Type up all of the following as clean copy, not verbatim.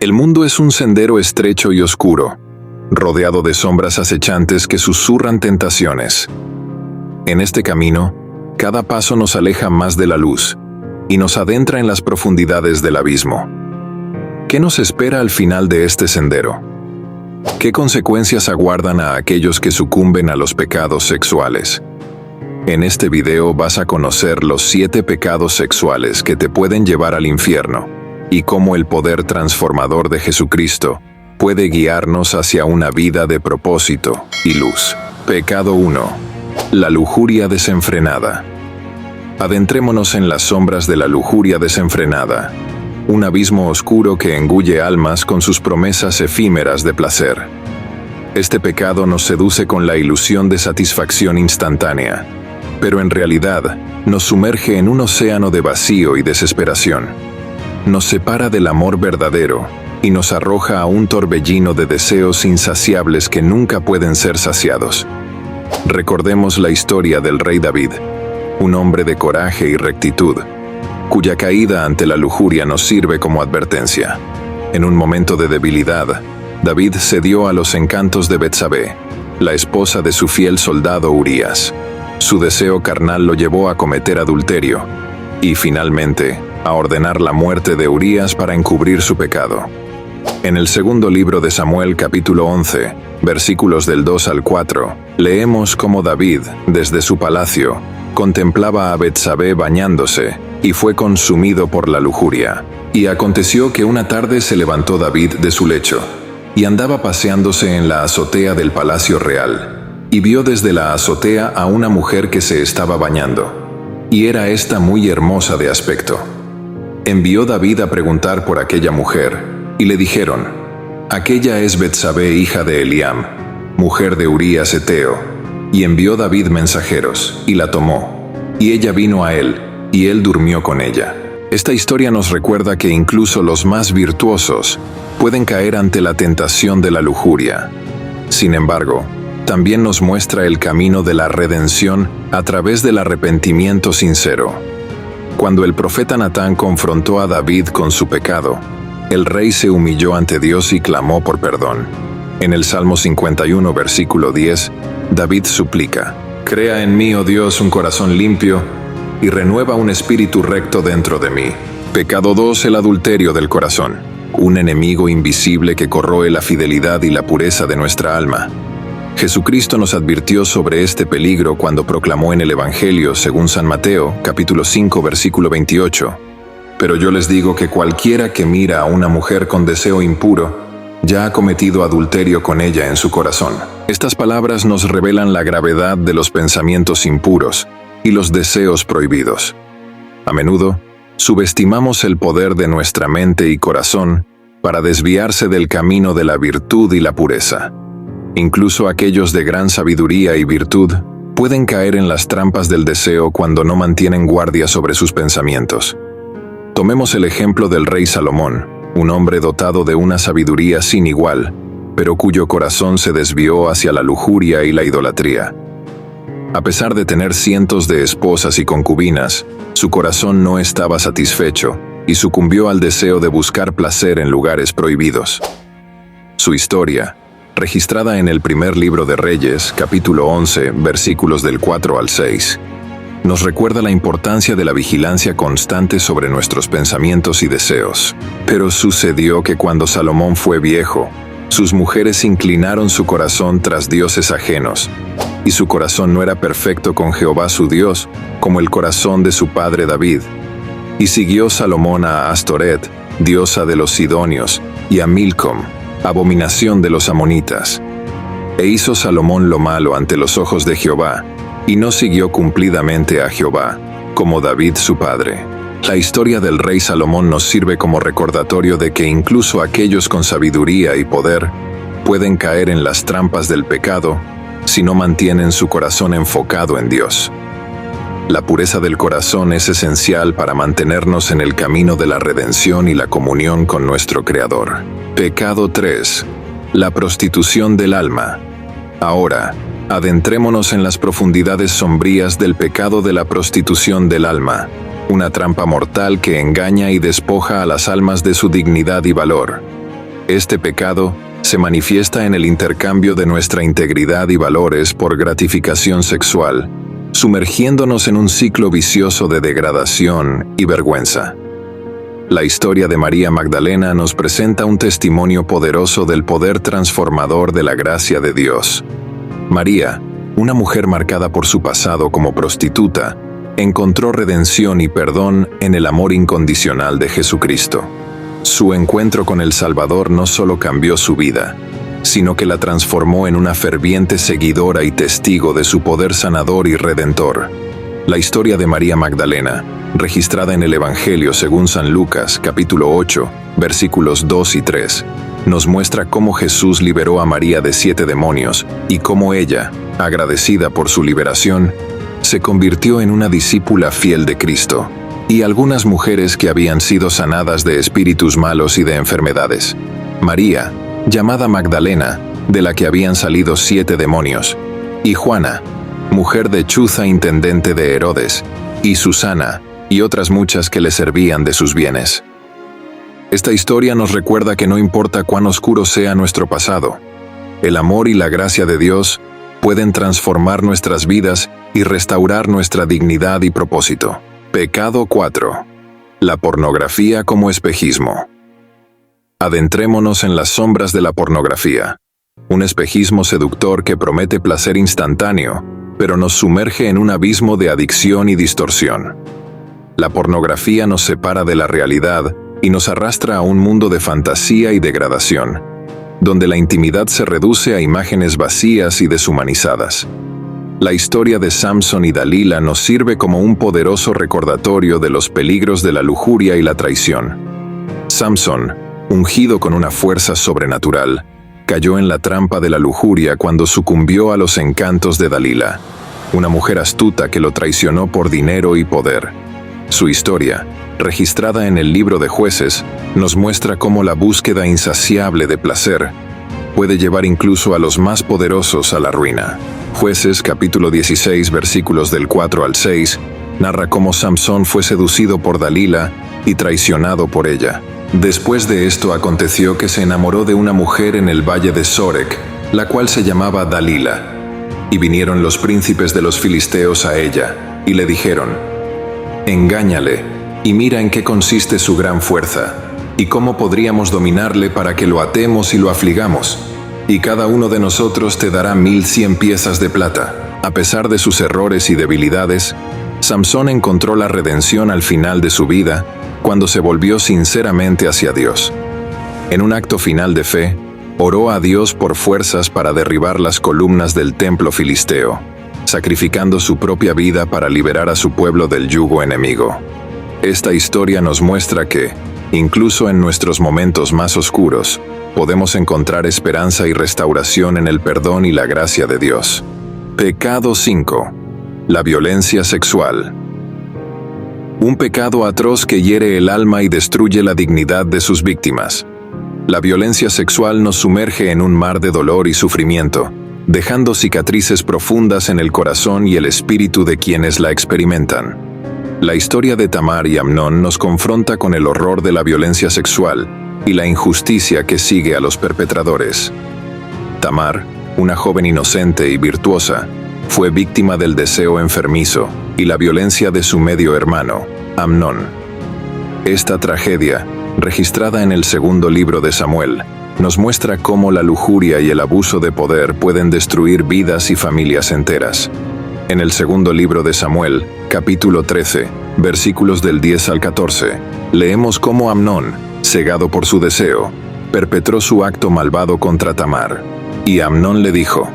El mundo es un sendero estrecho y oscuro, rodeado de sombras acechantes que susurran tentaciones. En este camino, cada paso nos aleja más de la luz y nos adentra en las profundidades del abismo. ¿Qué nos espera al final de este sendero? ¿Qué consecuencias aguardan a aquellos que sucumben a los pecados sexuales? En este video vas a conocer los 7 pecados sexuales que te pueden llevar al infierno y cómo el poder transformador de Jesucristo puede guiarnos hacia una vida de propósito y luz. Pecado 1. La lujuria desenfrenada. Adentrémonos en las sombras de la lujuria desenfrenada, un abismo oscuro que engulle almas con sus promesas efímeras de placer. Este pecado nos seduce con la ilusión de satisfacción instantánea, pero en realidad nos sumerge en un océano de vacío y desesperación. Nos separa del amor verdadero y nos arroja a un torbellino de deseos insaciables que nunca pueden ser saciados. Recordemos la historia del rey David, un hombre de coraje y rectitud, cuya caída ante la lujuria nos sirve como advertencia. En un momento de debilidad, David cedió a los encantos de Betsabé, la esposa de su fiel soldado Urías. Su deseo carnal lo llevó a cometer adulterio y, finalmente, a ordenar la muerte de Urías para encubrir su pecado. En el segundo libro de Samuel, capítulo 11, versículos del 2 al 4, leemos cómo David, desde su palacio, contemplaba a Betsabé bañándose y fue consumido por la lujuria. Y aconteció que una tarde se levantó David de su lecho y andaba paseándose en la azotea del palacio real, y vio desde la azotea a una mujer que se estaba bañando, y era ésta muy hermosa de aspecto. Envió David a preguntar por aquella mujer, y le dijeron: aquella es Betsabé, hija de Eliam, mujer de Urías Heteo. Y envió David mensajeros, y la tomó, y ella vino a él, y él durmió con ella. Esta historia nos recuerda que incluso los más virtuosos pueden caer ante la tentación de la lujuria. Sin embargo, también nos muestra el camino de la redención a través del arrepentimiento sincero. Cuando el profeta Natán confrontó a David con su pecado, el rey se humilló ante Dios y clamó por perdón. En el Salmo 51, versículo 10, David suplica: «Crea en mí, oh Dios, un corazón limpio, y renueva un espíritu recto dentro de mí». Pecado 2. El adulterio del corazón, un enemigo invisible que corroe la fidelidad y la pureza de nuestra alma. Jesucristo nos advirtió sobre este peligro cuando proclamó en el Evangelio según San Mateo, capítulo 5, versículo 28. «Pero yo les digo que cualquiera que mira a una mujer con deseo impuro, ya ha cometido adulterio con ella en su corazón». Estas palabras nos revelan la gravedad de los pensamientos impuros y los deseos prohibidos. A menudo, subestimamos el poder de nuestra mente y corazón para desviarse del camino de la virtud y la pureza. Incluso aquellos de gran sabiduría y virtud pueden caer en las trampas del deseo cuando no mantienen guardia sobre sus pensamientos. Tomemos el ejemplo del rey Salomón, un hombre dotado de una sabiduría sin igual, pero cuyo corazón se desvió hacia la lujuria y la idolatría. A pesar de tener cientos de esposas y concubinas, su corazón no estaba satisfecho y sucumbió al deseo de buscar placer en lugares prohibidos. Su historia, registrada en el primer libro de Reyes, capítulo 11, versículos del 4 al 6, nos recuerda la importancia de la vigilancia constante sobre nuestros pensamientos y deseos. Pero sucedió que cuando Salomón fue viejo, sus mujeres inclinaron su corazón tras dioses ajenos, y su corazón no era perfecto con Jehová su Dios, como el corazón de su padre David. Y siguió Salomón a Astoret, diosa de los sidonios, y a Milcom, abominación de los amonitas. E hizo Salomón lo malo ante los ojos de Jehová, y no siguió cumplidamente a Jehová, como David su padre. La historia del rey Salomón nos sirve como recordatorio de que incluso aquellos con sabiduría y poder pueden caer en las trampas del pecado si no mantienen su corazón enfocado en Dios. La pureza del corazón es esencial para mantenernos en el camino de la redención y la comunión con nuestro Creador. Pecado 3. La prostitución del alma. Ahora, adentrémonos en las profundidades sombrías del pecado de la prostitución del alma, una trampa mortal que engaña y despoja a las almas de su dignidad y valor. Este pecado se manifiesta en el intercambio de nuestra integridad y valores por gratificación sexual, sumergiéndonos en un ciclo vicioso de degradación y vergüenza. La historia de María Magdalena nos presenta un testimonio poderoso del poder transformador de la gracia de Dios. María, una mujer marcada por su pasado como prostituta, encontró redención y perdón en el amor incondicional de Jesucristo. Su encuentro con el Salvador no solo cambió su vida, sino que la transformó en una ferviente seguidora y testigo de su poder sanador y redentor. La historia de María Magdalena, registrada en el Evangelio según San Lucas, capítulo 8, versículos 2 y 3, nos muestra cómo Jesús liberó a María de 7 demonios y cómo ella, agradecida por su liberación, se convirtió en una discípula fiel de Cristo, y algunas mujeres que habían sido sanadas de espíritus malos y de enfermedades. María, llamada Magdalena, de la que habían salido 7 demonios, y Juana, mujer de Chuza, intendente de Herodes, y Susana, y otras muchas que le servían de sus bienes. Esta historia nos recuerda que no importa cuán oscuro sea nuestro pasado, el amor y la gracia de Dios pueden transformar nuestras vidas y restaurar nuestra dignidad y propósito. Pecado 4. La pornografía como espejismo. Adentrémonos en las sombras de la pornografía, un espejismo seductor que promete placer instantáneo, pero nos sumerge en un abismo de adicción y distorsión. La pornografía nos separa de la realidad y nos arrastra a un mundo de fantasía y degradación, donde la intimidad se reduce a imágenes vacías y deshumanizadas. La historia de Samson y Dalila nos sirve como un poderoso recordatorio de los peligros de la lujuria y la traición. Samson, ungido con una fuerza sobrenatural, cayó en la trampa de la lujuria cuando sucumbió a los encantos de Dalila, una mujer astuta que lo traicionó por dinero y poder. Su historia, registrada en el libro de Jueces, nos muestra cómo la búsqueda insaciable de placer puede llevar incluso a los más poderosos a la ruina. Jueces capítulo 16 versículos del 4 al 6 narra cómo Samsón fue seducido por Dalila y traicionado por ella. Después de esto aconteció que se enamoró de una mujer en el valle de Sorek, la cual se llamaba Dalila. Y vinieron los príncipes de los filisteos a ella, y le dijeron: «Engáñale, y mira en qué consiste su gran fuerza, y cómo podríamos dominarle para que lo atemos y lo afligamos. Y cada uno de nosotros te dará 1100 piezas de plata». A pesar de sus errores y debilidades, Samsón encontró la redención al final de su vida, cuando se volvió sinceramente hacia Dios. En un acto final de fe, oró a Dios por fuerzas para derribar las columnas del templo filisteo, sacrificando su propia vida para liberar a su pueblo del yugo enemigo. Esta historia nos muestra que, incluso en nuestros momentos más oscuros, podemos encontrar esperanza y restauración en el perdón y la gracia de Dios. Pecado 5. La violencia sexual. Un pecado atroz que hiere el alma y destruye la dignidad de sus víctimas. La violencia sexual nos sumerge en un mar de dolor y sufrimiento, dejando cicatrices profundas en el corazón y el espíritu de quienes la experimentan. La historia de Tamar y Amnón nos confronta con el horror de la violencia sexual y la injusticia que sigue a los perpetradores. Tamar, una joven inocente y virtuosa, fue víctima del deseo enfermizo y la violencia de su medio hermano, Amnón. Esta tragedia, registrada en el segundo libro de Samuel, nos muestra cómo la lujuria y el abuso de poder pueden destruir vidas y familias enteras. En el segundo libro de Samuel, capítulo 13, versículos del 10 al 14, leemos cómo Amnón, cegado por su deseo, perpetró su acto malvado contra Tamar. Y Amnón le dijo: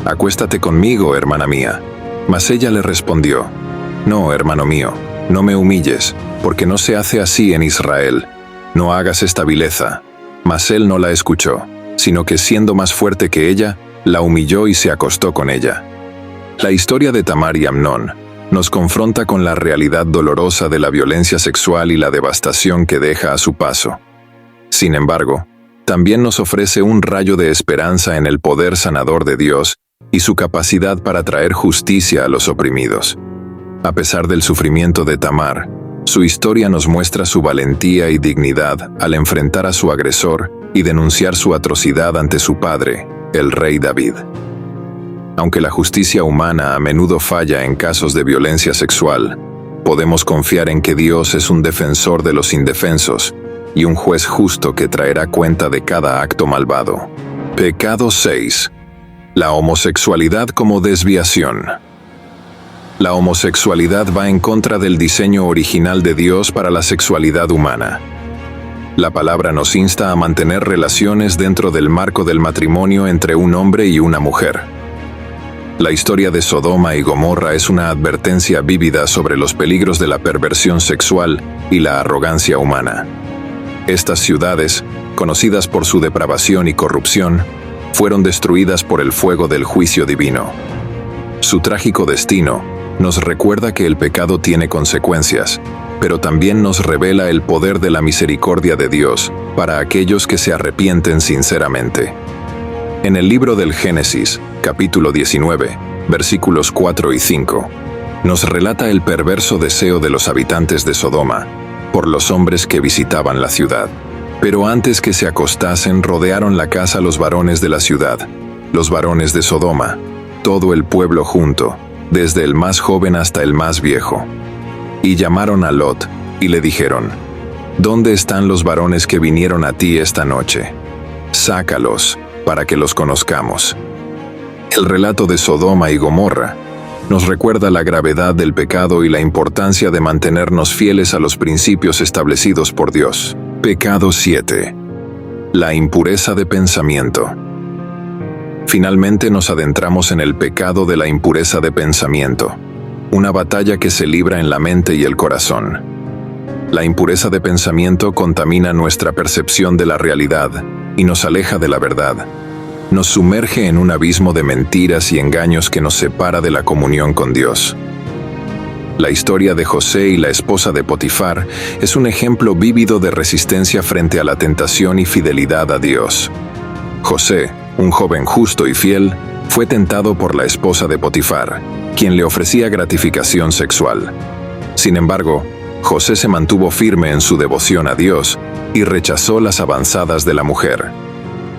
«Acuéstate conmigo, hermana mía». Mas ella le respondió: «No, hermano mío, no me humilles, porque no se hace así en Israel. No hagas esta vileza». Mas él no la escuchó, sino que siendo más fuerte que ella, la humilló y se acostó con ella. La historia de Tamar y Amnón nos confronta con la realidad dolorosa de la violencia sexual y la devastación que deja a su paso. Sin embargo, también nos ofrece un rayo de esperanza en el poder sanador de Dios y su capacidad para traer justicia a los oprimidos. A pesar del sufrimiento de Tamar, su historia nos muestra su valentía y dignidad al enfrentar a su agresor y denunciar su atrocidad ante su padre, el rey David. Aunque la justicia humana a menudo falla en casos de violencia sexual, podemos confiar en que Dios es un defensor de los indefensos y un juez justo que traerá cuenta de cada acto malvado. Pecado 6. La homosexualidad como desviación. La homosexualidad va en contra del diseño original de Dios para la sexualidad humana. La palabra nos insta a mantener relaciones dentro del marco del matrimonio entre un hombre y una mujer. La historia de Sodoma y Gomorra es una advertencia vívida sobre los peligros de la perversión sexual y la arrogancia humana. Estas ciudades, conocidas por su depravación y corrupción, fueron destruidas por el fuego del juicio divino. Su trágico destino nos recuerda que el pecado tiene consecuencias, pero también nos revela el poder de la misericordia de Dios para aquellos que se arrepienten sinceramente. En el libro del Génesis, capítulo 19, versículos 4 y 5, nos relata el perverso deseo de los habitantes de Sodoma por los hombres que visitaban la ciudad. Pero antes que se acostasen, rodearon la casa los varones de la ciudad, los varones de Sodoma, todo el pueblo junto, desde el más joven hasta el más viejo. Y llamaron a Lot, y le dijeron: ¿Dónde están los varones que vinieron a ti esta noche? Sácalos, para que los conozcamos. El relato de Sodoma y Gomorra nos recuerda la gravedad del pecado y la importancia de mantenernos fieles a los principios establecidos por Dios. Pecado 7. La impureza de pensamiento. Finalmente nos adentramos en el pecado de la impureza de pensamiento, una batalla que se libra en la mente y el corazón. La impureza de pensamiento contamina nuestra percepción de la realidad y nos aleja de la verdad. Nos sumerge en un abismo de mentiras y engaños que nos separa de la comunión con Dios. La historia de José y la esposa de Potifar es un ejemplo vívido de resistencia frente a la tentación y fidelidad a Dios. José, un joven justo y fiel, fue tentado por la esposa de Potifar, quien le ofrecía gratificación sexual. Sin embargo, José se mantuvo firme en su devoción a Dios y rechazó las avanzadas de la mujer.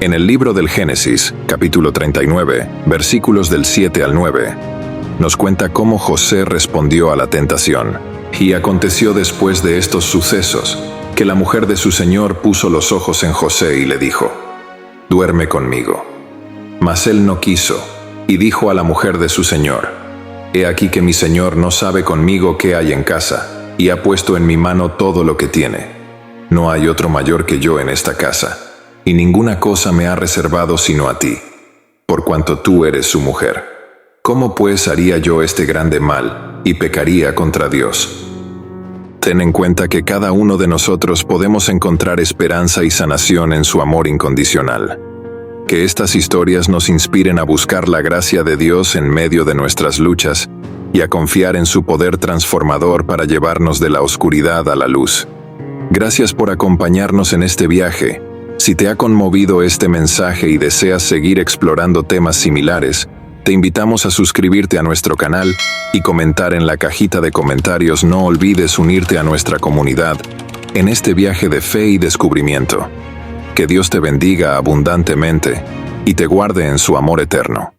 En el libro del Génesis, capítulo 39, versículos del 7 al 9, nos cuenta cómo José respondió a la tentación. Y aconteció después de estos sucesos, que la mujer de su señor puso los ojos en José y le dijo: «Duerme conmigo». Mas él no quiso, y dijo a la mujer de su señor: «He aquí que mi señor no sabe conmigo qué hay en casa, y ha puesto en mi mano todo lo que tiene. No hay otro mayor que yo en esta casa, y ninguna cosa me ha reservado sino a ti, por cuanto tú eres su mujer. ¿Cómo pues haría yo este grande mal, y pecaría contra Dios?» Ten en cuenta que cada uno de nosotros podemos encontrar esperanza y sanación en su amor incondicional. Que estas historias nos inspiren a buscar la gracia de Dios en medio de nuestras luchas y a confiar en su poder transformador para llevarnos de la oscuridad a la luz. Gracias por acompañarnos en este viaje. Si te ha conmovido este mensaje y deseas seguir explorando temas similares, te invitamos a suscribirte a nuestro canal y comentar en la cajita de comentarios. No olvides unirte a nuestra comunidad en este viaje de fe y descubrimiento. Que Dios te bendiga abundantemente y te guarde en su amor eterno.